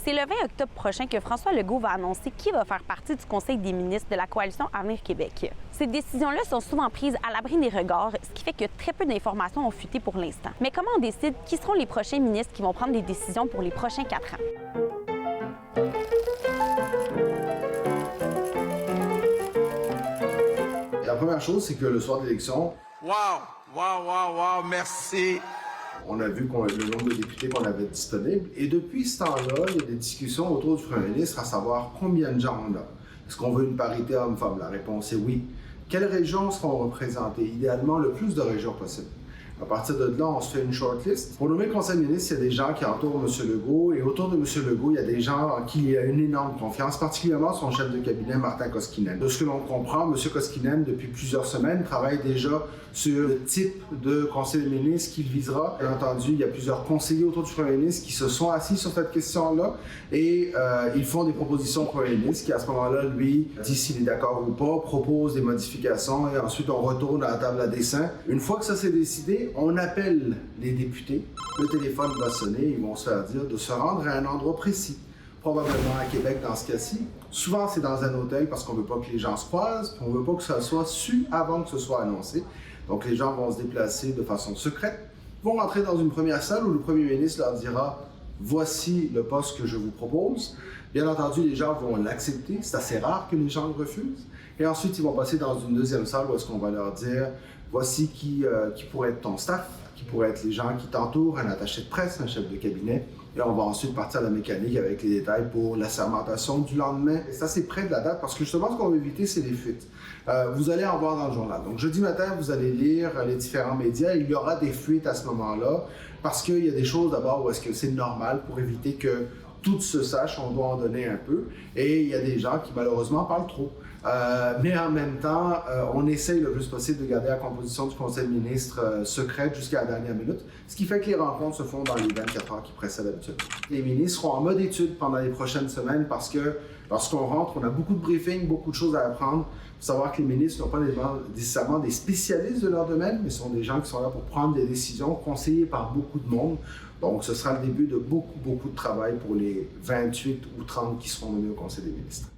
C'est le 20 octobre prochain que François Legault va annoncer qui va faire partie du Conseil des ministres de la coalition Avenir Québec. Ces décisions-là sont souvent prises à l'abri des regards, ce qui fait que très peu d'informations ont fuité pour l'instant. Mais comment on décide qui seront les prochains ministres qui vont prendre des décisions pour les prochains 4 ans? La première chose, c'est que le soir de l'élection, Wow, merci. on a vu le nombre de députés qu'on avait disponibles. Et depuis ce temps-là, il y a des discussions autour du premier ministre à savoir combien de gens on a. Est-ce qu'on veut une parité homme-femme? La réponse est oui. Quelles régions seront représentées? Idéalement, le plus de régions possible. À partir de là, on se fait une shortlist. Pour nommer le conseil de ministre, il y a des gens qui entourent M. Legault. Et autour de M. Legault, il y a des gens en qui il y a une énorme confiance, particulièrement son chef de cabinet, Martin Koskinen. De ce que l'on comprend, M. Koskinen, depuis plusieurs semaines, travaille déjà sur le type de conseil de ministre qu'il visera. Bien entendu, il y a plusieurs conseillers autour du premier ministre qui se sont assis sur cette question-là et ils font des propositions au premier ministre qui, à ce moment-là, lui, dit s'il est d'accord ou pas, propose des modifications et ensuite on retourne à la table à dessin. Une fois que ça s'est décidé, on appelle les députés. Le téléphone va sonner, ils vont se faire dire de se rendre à un endroit précis. Probablement à Québec dans ce cas-ci. Souvent, c'est dans un hôtel parce qu'on ne veut pas que les gens se croisent, puis on ne veut pas que ça soit su avant que ce soit annoncé. Donc, les gens vont se déplacer de façon secrète, vont rentrer dans une première salle où le premier ministre leur dira « Voici le poste que je vous propose ». Bien entendu, les gens vont l'accepter. C'est assez rare que les gens le refusent. Et ensuite, ils vont passer dans une deuxième salle où est-ce qu'on va leur dire « Voici qui pourrait être ton staff, qui pourraient être les gens qui t'entourent, un attaché de presse, un chef de cabinet. Et on va ensuite partir à la mécanique avec les détails pour la sermentation du lendemain. Et ça, c'est près de la date parce que justement, ce qu'on veut éviter, c'est les fuites. Vous allez en voir dans le journal. Donc, jeudi matin, vous allez lire les différents médias. Il y aura des fuites à ce moment-là parce qu'il y a des choses d'abord où est-ce que c'est normal pour éviter que tout se sache, on doit en donner un peu. Et il y a des gens qui, malheureusement, parlent trop. Mais en même temps, on essaye le plus possible de garder la composition du conseil de ministres secrète jusqu'à la dernière minute, ce qui fait que les rencontres se font dans les 24 heures qui précèdent d'habitude. Les ministres seront en mode étude pendant les prochaines semaines parce que lorsqu'on rentre, on a beaucoup de briefings, beaucoup de choses à apprendre. Il faut savoir que les ministres ne sont pas nécessairement des spécialistes de leur domaine, mais sont des gens qui sont là pour prendre des décisions, conseillés par beaucoup de monde. Donc, ce sera le début de beaucoup de travail pour les 28 ou 30 qui seront nommés au Conseil des ministres.